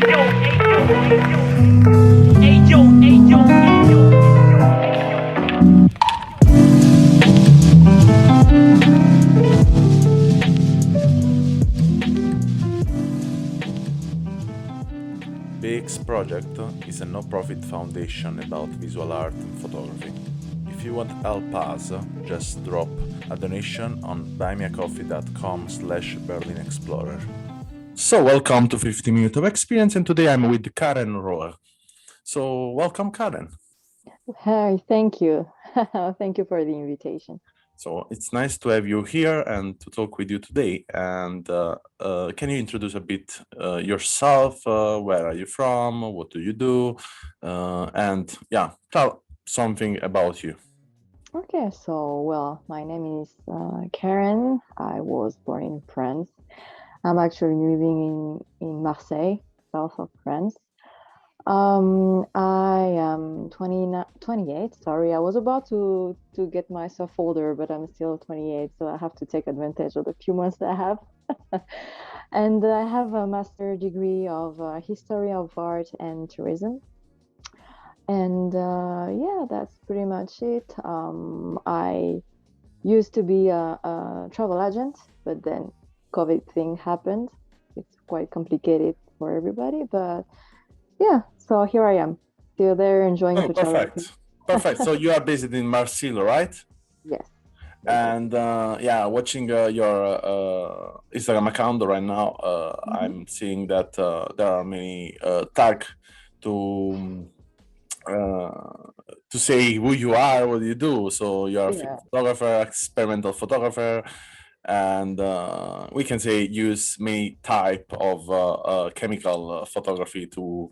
BEEX project is a no-profit foundation about visual art and photography. If you want to help us, just drop a donation on buymeacoffee.com/BerlinExplorer. So welcome to 50 Minutes of Experience, and today I'm with Karen ROHEE. So welcome, Karen. Hi, thank you. Thank you for the invitation. So it's nice to have you here and to talk with you today. And can you introduce a bit yourself? Where are you from? What do you do? And yeah, tell something about you. Okay, so well, my name is Karen. I was born in France. I'm actually living in Marseille, south of France. I am 28. Sorry, I was about to get myself older, but I'm still 28, so I have to take advantage of the few months that I have. And I have a master degree of history of art and tourism. And yeah, that's pretty much it. I used to be a travel agent, but then COVID thing happened. It's quite complicated for everybody, but yeah, so here I am, still there enjoying Oh, photography. perfect. So you are based in Marseille, right? Yes. And yeah, watching your Instagram account right now, I'm seeing that there are many tags to say who you are, what you do. So you're a Yeah. photographer, experimental photographer, and we can say use many type of chemical photography to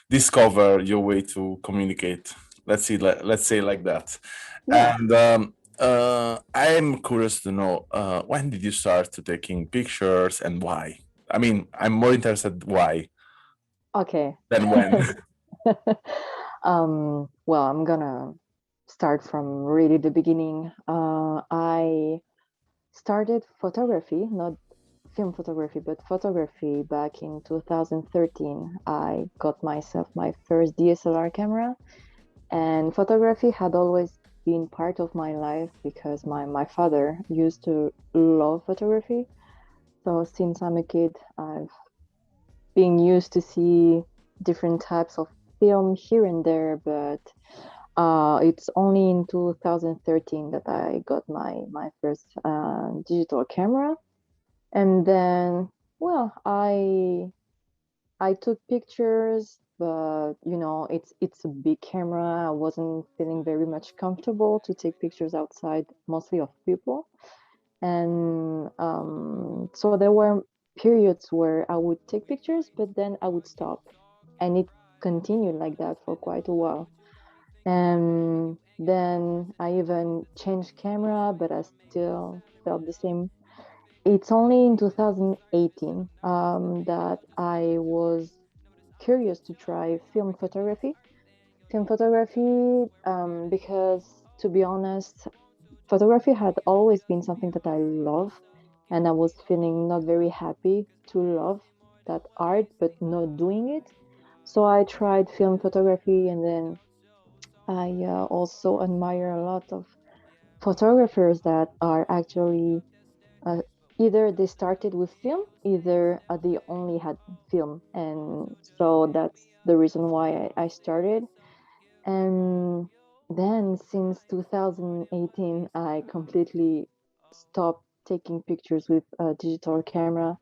discover your way to communicate. Let's say like that. Yeah. And I'm curious to know when did you start to taking pictures and why? I mean, I'm more interested why Okay. than when. Well, I'm gonna start from really the beginning. I started photography, not film photography, but photography back in 2013. I got myself my first DSLR camera, and photography had always been part of my life because my father used to love photography. So since I'm a kid, I've been used to see different types of film here and there, but it's only in 2013 that I got my first digital camera. And then, well, I took pictures, but you know, it's a big camera. I wasn't feeling very much comfortable to take pictures outside, mostly of people. And so there were periods where I would take pictures, but then I would stop, and it continued like that for quite a while. And then I even changed camera, but I still felt the same. It's only in 2018 that I was curious to try film photography. Film photography, because to be honest, photography had always been something that I love, and I was feeling not very happy to love that art, but not doing it. So I tried film photography, and then I also admire a lot of photographers that are actually uh, either they started with film, either they only had film, and so that's the reason why I started. And then since 2018, I completely stopped taking pictures with a digital camera.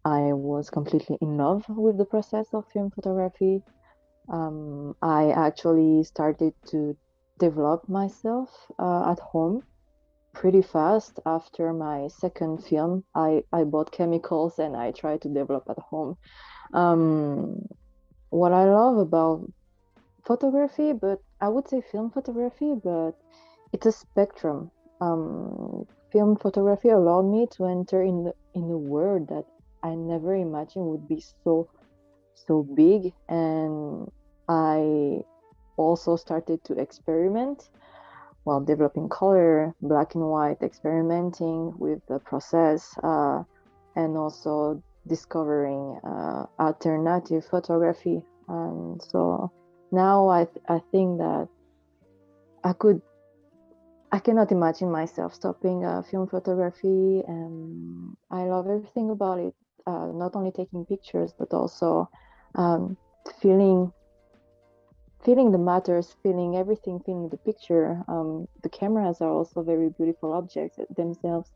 I was completely in love with the process of film photography. I actually started to develop myself at home pretty fast after my second film. I bought chemicals and I tried to develop at home. Um, what I love about photography, but I would say film photography, but it's a spectrum. Film photography allowed me to enter in a world that I never imagined would be so big, and I also started to experiment while developing color, black and white, experimenting with the process, and also discovering alternative photography. And so now I think that I cannot imagine myself stopping film photography, and I love everything about it. Not only taking pictures, but also um, feeling the matters, feeling everything, feeling the picture. The cameras are also very beautiful objects themselves.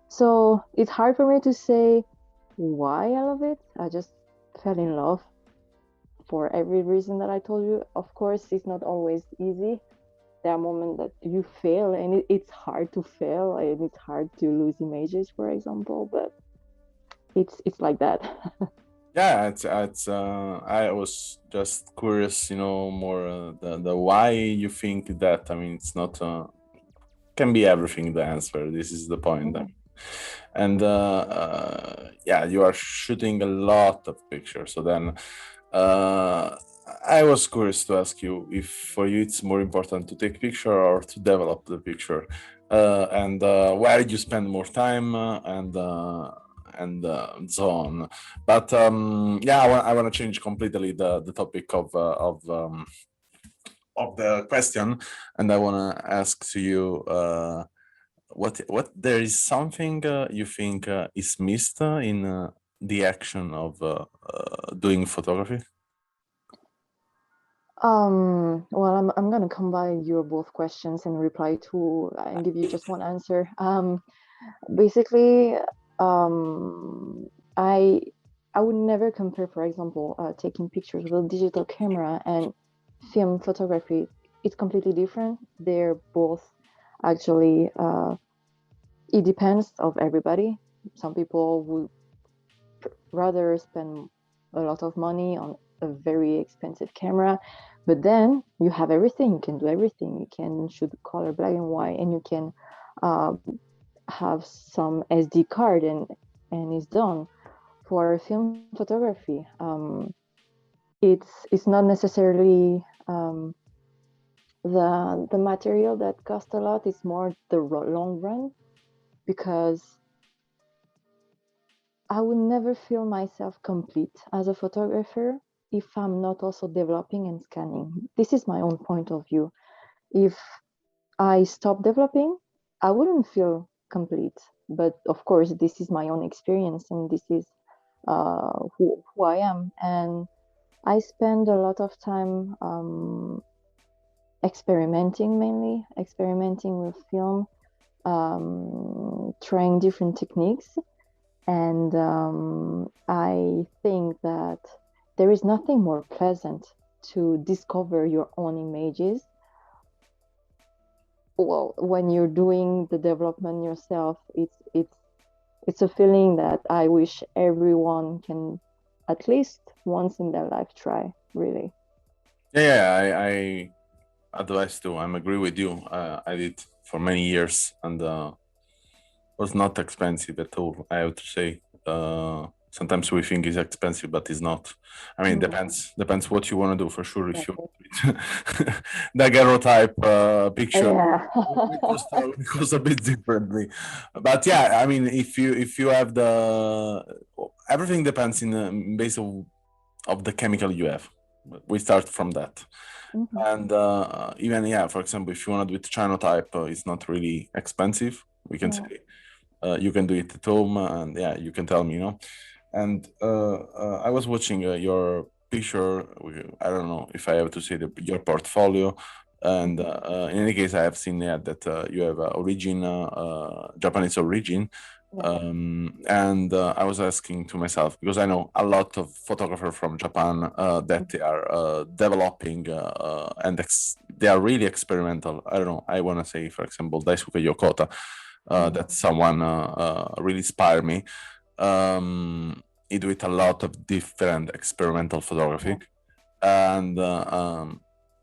So it's hard for me to say why I love it. I just fell in love for every reason that I told you. Of course, it's not always easy. There are moments that you fail, and it's hard to fail, and it's hard to lose images, for example. But it's like that. Yeah, it's I was just curious, more the why you think that. I mean, it's not can be everything the answer. This is the point. Mhm. And yeah, you are shooting a lot of pictures. So then I was curious to ask you if for you it's more important to take picture or to develop the picture, and where you spend more time, and so on. But yeah, I want to change completely the topic of the question, and I want to ask to you what there is something you think is missed in the action of doing photography. Well, I'm gonna combine your both questions and reply to and give you just one answer. Basically, um, I I would never compare, for example, taking pictures with a digital camera and film photography. It's completely different. They're both actually. It depends of everybody. Some people would rather spend a lot of money on a very expensive camera, but then you have everything. You can do everything. You can shoot color black and white, and you can uh, have some SD card, and it's done. For film photography, it's not necessarily the material that costs a lot. It's more the long run, because I would never feel myself complete as a photographer if I'm not also developing and scanning. This is my own point of view. If I stop developing, I wouldn't feel complete. But of course, this is my own experience, and this is who I am. And I spend a lot of time experimenting, mainly experimenting with film, trying different techniques. And I think that there is nothing more pleasant to discover your own images. Well, when you're doing the development yourself, it's a feeling that I wish everyone can at least once in their life try, really. Yeah, I advise too. I'm agree with you. I did for many years, and was not expensive at all. I have to say. Sometimes we think it's expensive, but it's not. I mean, depends what you want to do for sure. If you Exactly. daguerreotype picture, Yeah. we cost a bit differently. But yeah, I mean, if you have the everything depends in base of the chemical you have. We start from that. Mhm. And even yeah, for example, if you want to do it cyanotype, it's not really expensive. We can No. say you can do it at home, and yeah, you can tell me. And I was watching your picture. I don't know if I have to say your portfolio. And in any case, I have seen that you have Japanese origin. Yeah. And I was asking to myself, because I know a lot of photographers from Japan that they are developing and they are really experimental. I don't know. I want to say, for example, Daisuke Yokota. That's someone really inspired me. He do it a lot of different experimental photography. And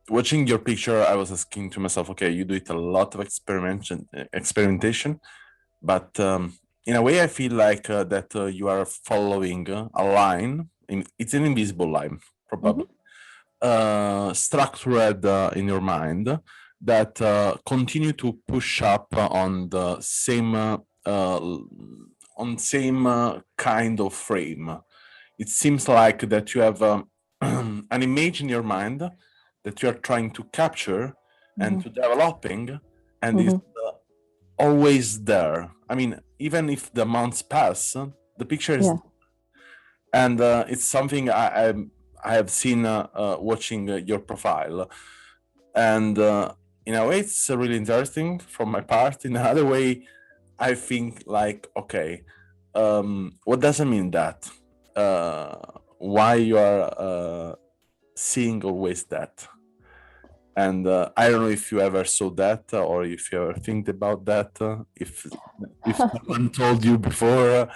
watching your picture, I was asking to myself, okay, you do it a lot of experimentation, but in a way, I feel like that you are following a line. It's an invisible line, probably, structured in your mind that continue to push up on the same kind of frame. it seems like that you have an image in your mind that you are trying to capture and to developing, and is always there. I mean, even if the months pass, the picture is, and it's something I have seen watching your profile, and in a way it's really interesting from my part. In another way, I think like, okay, what does it mean that? Why you are seeing always that? And I don't know if you ever saw that or if you ever think about that. If someone told you before.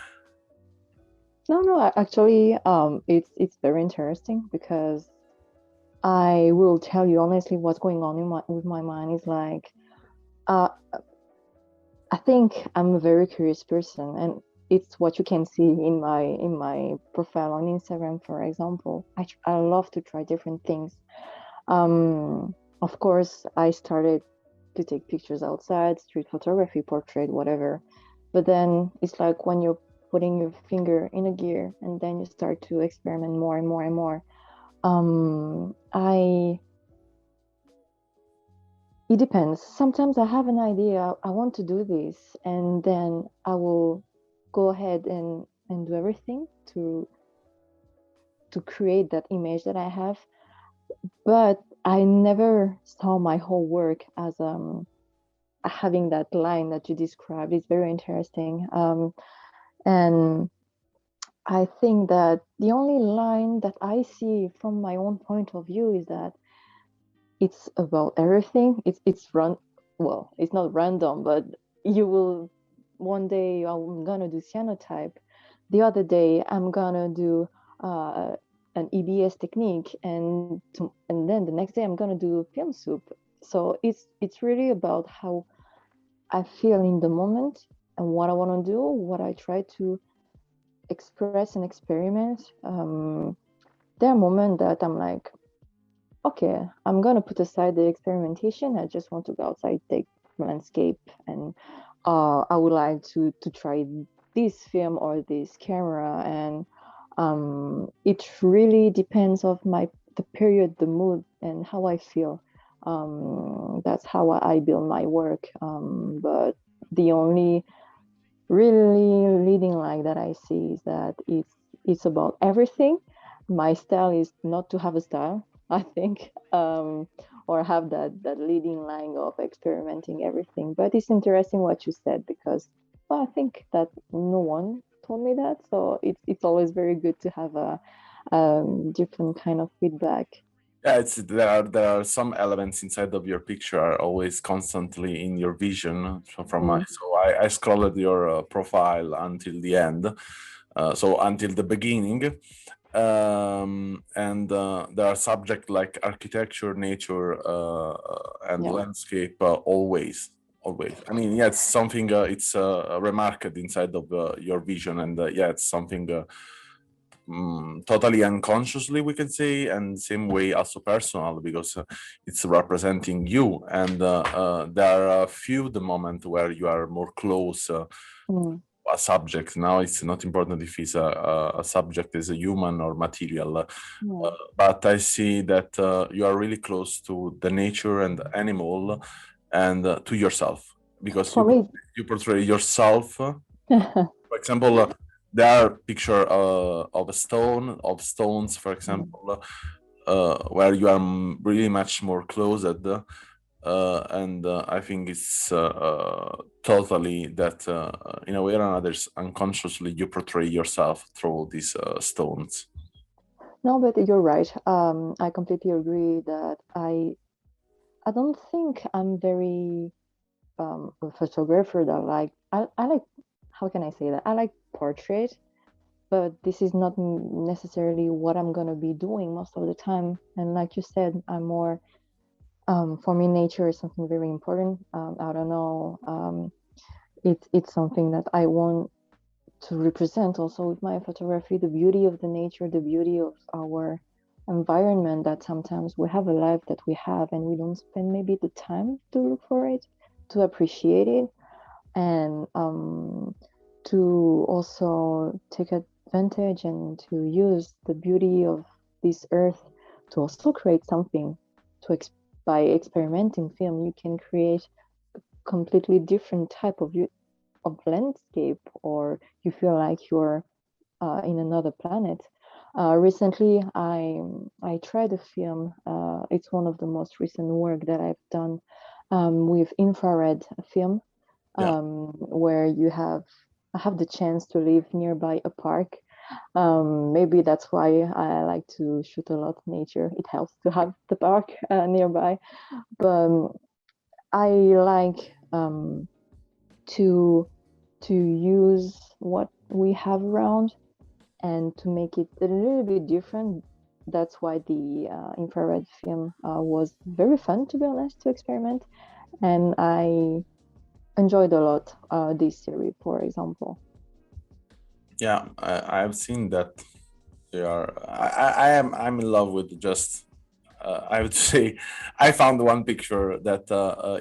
No, actually, it's very interesting because I will tell you honestly what's going on with my mind is like, uh, I think I'm a very curious person, and it's what you can see in my profile on Instagram, for example. I love to try different things. Of course, I started to take pictures outside, street photography, portrait, whatever. But then it's like when you're putting your finger in a gear and then you start to experiment more and more and more. It depends. Sometimes I have an idea, I want to do this, and then I will go ahead and do everything to create that image that I have. But I never saw my whole work as having that line that you described. It's very interesting. And I think that the only line that I see from my own point of view is that it's about everything. Well, it's not random, but you will one day I'm gonna do cyanotype, the other day I'm gonna do an EBS technique, and then the next day I'm gonna do film soup. So it's really about how I feel in the moment and what I want to do, what I try to express and experiment. There are moments that I'm like, okay, I'm gonna put aside the experimentation. I just want to go outside, take landscape, and I would like to try this film or this camera, and it really depends of the period, the mood, and how I feel. That's how I build my work. But the only really leading line that I see is that it's about everything. My style is not to have a style, I think, or have that leading line of experimenting everything. But it's interesting what you said because, well, I think that no one told me that, so it's always very good to have a different kind of feedback. Yeah, there are some elements inside of your picture are always constantly in your vision from my. So I scrolled your profile until the end, so until the beginning, and there are subjects like architecture, nature, and landscape always. I mean, yeah, it's something it's remarked inside of your vision, and yeah, it's something. Totally unconsciously, we can say, and same way also personal because it's representing you, and there are a few the moment where you are more close a subject. Now it's not important if it's a subject is a human or material, but I see that you are really close to the nature and the animal and to yourself because you portray yourself. For example, there are picture of a stone, of stones, for example, where you are really much more closed, and I think it's totally that in a way or another, unconsciously you portray yourself through these stones. No, but you're right. I completely agree that I don't think I'm very a photographer that I like, how can I say that? I like portrait, but this is not necessarily what I'm gonna be doing most of the time. And like you said, I'm more for me nature is something very important. I don't know. It's something that I want to represent also with my photography, the beauty of the nature, the beauty of our environment, that sometimes we have a life that we have and we don't spend maybe the time to look for it, to appreciate it, and to also take advantage and to use the beauty of this earth to also create something. By experimenting film, you can create completely different type of landscape, or you feel like you're in another planet. Recently, I tried a film. It's one of the most recent work that I've done with infrared film, Yeah. where I have the chance to live nearby a park. Maybe that's why I like to shoot a lot of nature. It helps to have the park nearby. But I like to use what we have around and to make it a little bit different. That's why the infrared film was very fun, to be honest, to experiment. And I enjoyed a lot this series, for example. Yeah, I've seen that. They are. I'm in love with just. I would say, I found one picture that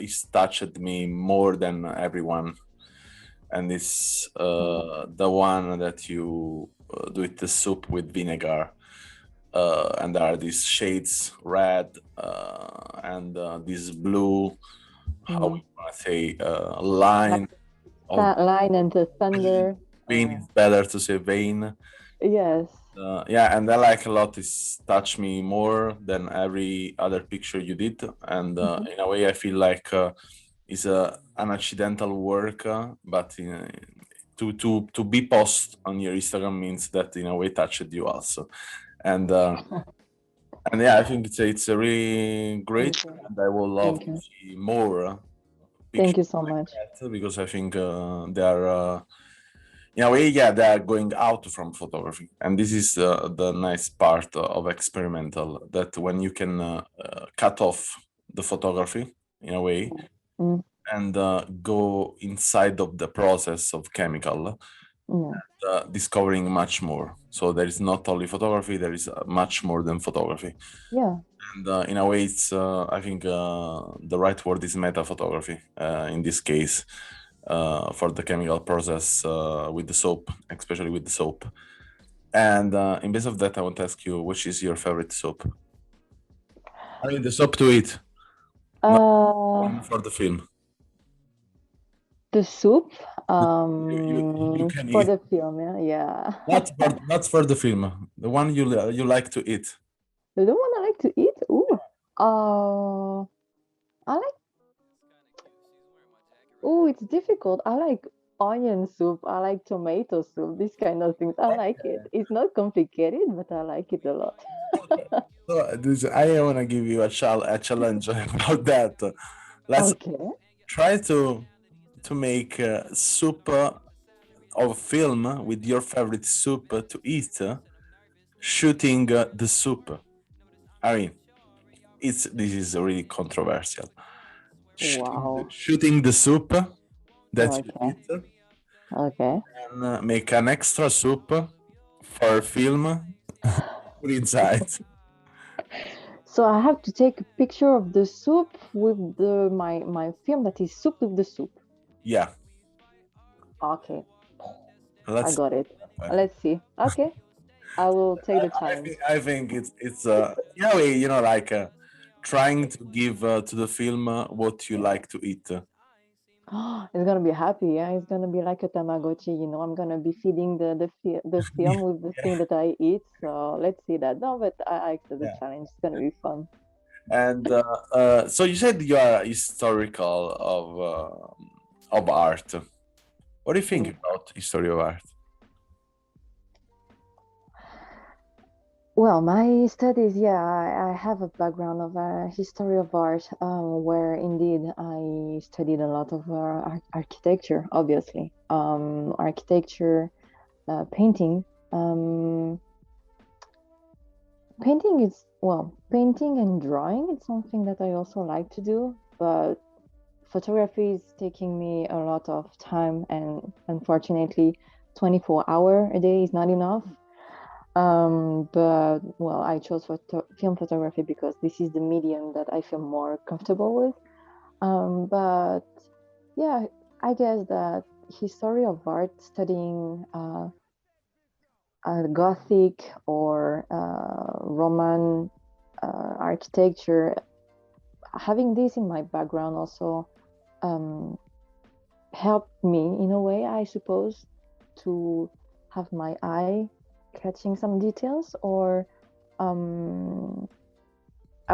is touched me more than everyone, and it's the one that you do it the soup with vinegar, and there are these shades red and this blue. How Mm. we want to say Like line of line and the thunder. vein is better to say vein. Yes. Yeah, and I like a lot. Is touch me more than every other picture you did, and Mhm. in a way, I feel like it's an accidental work, but to be post on your Instagram means that in a way touched you also, and yeah, I think it's a really great, Thank you. and I would love Thank to you. see more Thank pictures you so like much. that because I think they are. In a way, yeah, they are going out from photography, and this is the nice part of experimental. That when you can cut off the photography in a way Mm, and go inside of the process of chemical, yeah. discovering much more. So there is not only photography; there is much more than photography. Yeah. And in a way, it's I think the right word is meta photography in this case for the chemical process with the soap, especially with the soap. And in base of that, I want to ask you, which is your favorite soap? I mean, the soap to eat, not Uh, one for the film. the soup You can for eat, the film, yeah. Yeah. not for the film. The one you like to eat. The one I like to eat? Ooh. Uh, I like, ooh, it's difficult. I like onion soup. I like tomato soup. These kind of things. I like it. It's not complicated, but I like it a lot. Okay. So I want to give you a challenge about that. Let's Okay. try to make soup of film with your favorite soup to eat, shooting the soup. I mean, this is really controversial. Wow. Shooting the soup that you Okay. eat Okay. and make an extra soup for film put inside. So I have to take a picture of the soup with my film that is soup with the soup. Yeah, Okay. I let's. got it. Let's see. Okay. I will take the challenge. I think it's in a way, like trying to give to the film what you like to eat. It's gonna be happy, yeah. It's gonna be like a Tamagotchi, you know. I'm gonna be feeding the Yeah, film with the thing that I eat. So let's see that. No, but I accept the yeah. challenge. It's gonna be fun. And so you said you are historical of art. What do you think Mm. about history of art? Well, my studies, yeah, I have a background of history of art, where indeed I studied a lot of architecture, obviously, architecture, painting. Um, Painting is, well, painting and drawing, it's something that I also like to do, but photography is taking me a lot of time, and unfortunately 24-hour a day is not enough. But well, I chose film photography because this is the medium that I feel more comfortable with. But yeah, I guess that history of art, studying Gothic or Roman architecture. Having this in my background also helped me in a way, I suppose, to have my eye catching some details, or I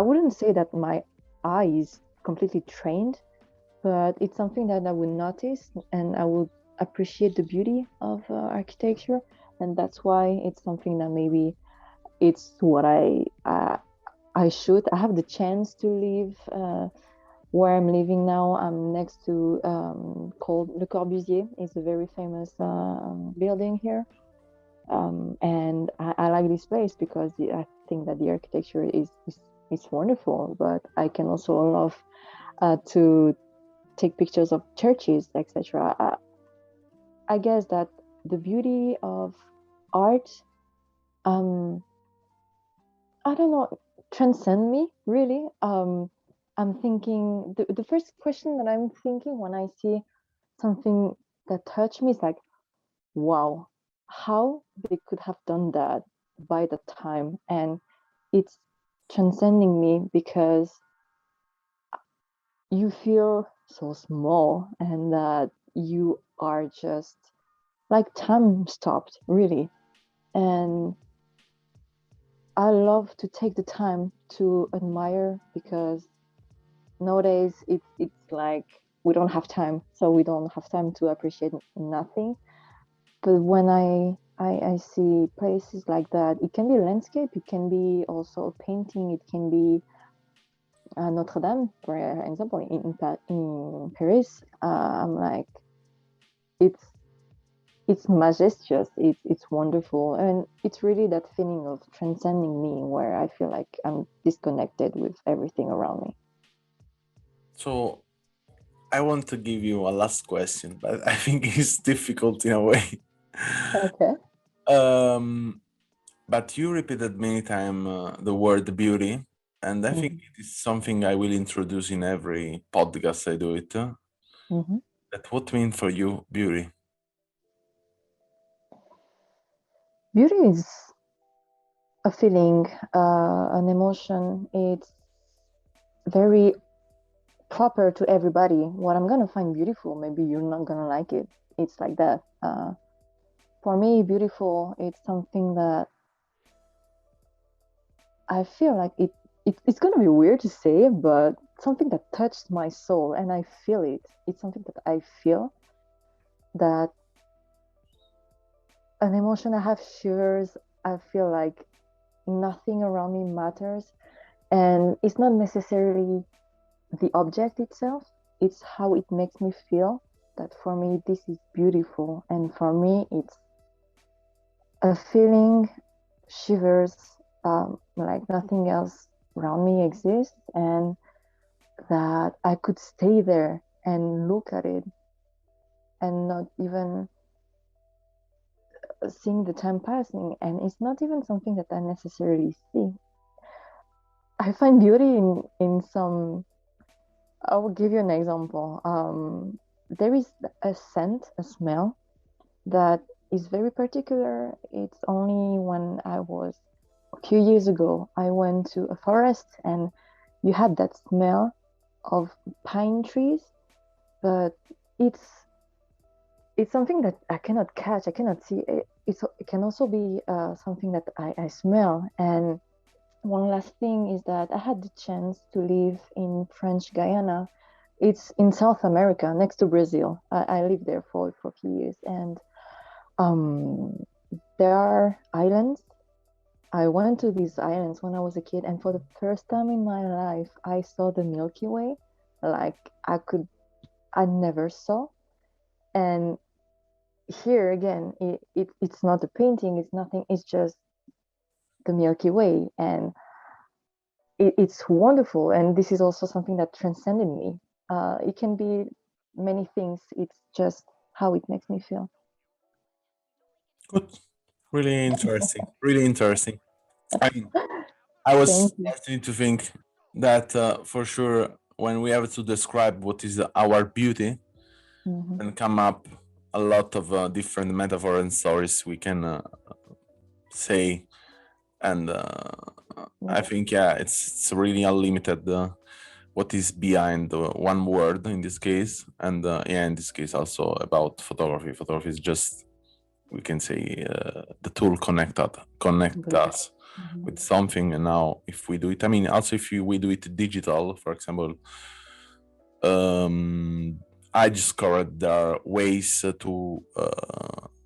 wouldn't say that my eye is completely trained, but it's something that I would notice and I would appreciate the beauty of architecture, and that's why it's something that maybe it's what I should. I have the chance to live where I'm living now. I'm next to called Le Corbusier. It's a very famous building here, and I like this place because I think that the architecture is wonderful. But I can also love to take pictures of churches, etc. I guess that the beauty of art, um, I don't know, transcend me really. I'm thinking the first question that I'm thinking when I see something that touched me is like, wow, how they could have done that by the time, and it's transcending me because you feel so small and that you are just like time stopped really. And I love to take the time to admire because nowadays it's like we don't have time, so we don't have time to appreciate nothing. But when I see places like that, it can be landscape, it can be also a painting, it can be Notre Dame, for example, in Paris. I'm like, it's majestuous, it's wonderful, and it's really that feeling of transcending me where I feel like I'm disconnected with everything around me. So I want to give you a last question, but I think it's difficult in a way. Okay. But you repeated many times the word beauty, and I think it is something I will introduce in every podcast I do it. Mm-hmm. That what means for you beauty? Beauty is a feeling, an emotion. It's very proper to everybody. What I'm gonna find beautiful, maybe you're not gonna like it. It's like that. For me, beautiful, it's something that I feel like it's gonna be weird to say, but something that touched my soul and I feel it. It's something that I feel, that an emotion. I have shivers. I feel like nothing around me matters. And it's not necessarily the object itself, it's how it makes me feel. That for me, this is beautiful. And for me, it's a feeling, shivers, like nothing else around me exists, and that I could stay there and look at it and not even seeing the time passing. And it's not even something that I necessarily see. I find beauty in some. I will give you an example. There is a scent, a smell that is very particular. It's only when I was a few years ago, I went to a forest and you had that smell of pine trees, but it's something that I cannot catch. I cannot see. It can also be something that I smell. And one last thing is that I had the chance to live in French Guyana. It's in South America, next to Brazil. I lived there for a few years, and um, there are islands. I went to these islands when I was a kid, and for the first time in my life, I saw the Milky Way, like I never saw. And here again, it's not a painting, it's nothing, it's just the Milky Way, and it's wonderful. And this is also something that transcended me. It can be many things. It's just how it makes me feel. Good, really interesting, really interesting. I mean, I was Thank you. starting to think that for sure when we have to describe what is our beauty Mm-hmm. and come up a lot of different metaphors and stories we can say. And I Yeah. think, it's really unlimited what is behind one word in this case. And in this case also about photography. Photography is just, we can say, the tool connect us with something. And now if we do it, I mean, also if we do it digital, for example, I discovered there are ways to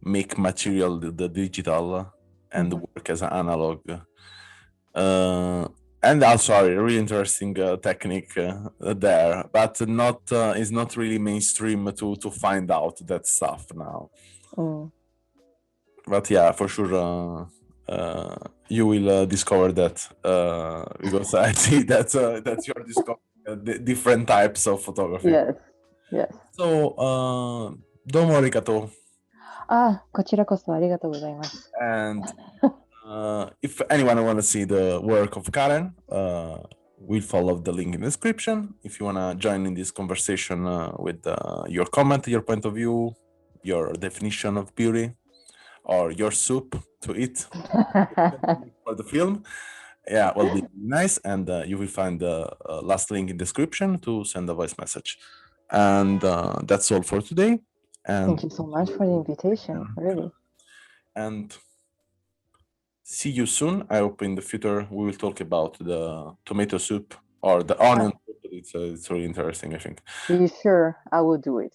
make material the digital and work as an analog. And also a really interesting technique there, but not is not really mainstream to find out that stuff now. But yeah, for sure you will discover that because I see that you're discovering different types of photography. Yes. So どうもありがとう。こちらこそありがとうございます。And if anyone want to see the work of Karen, we'll follow the link in the description. If you want to join in this conversation with your comment, your point of view, your definition of beauty, or your soup to eat for the film, will be nice. And you will find the last link in the description to send a voice message. And that's all for today. And thank you so much for the invitation, really. And see you soon. I hope in the future we will talk about the tomato soup or the onion soup. It's really interesting, I think. Be sure I will do it.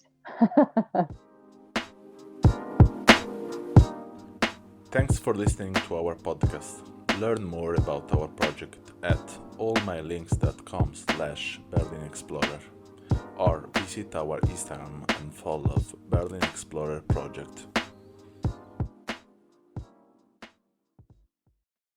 Thanks for listening to our podcast. Learn more about our project at allmylinks.com/BerlinExplorer or visit our Instagram and follow BerlinExplorer project.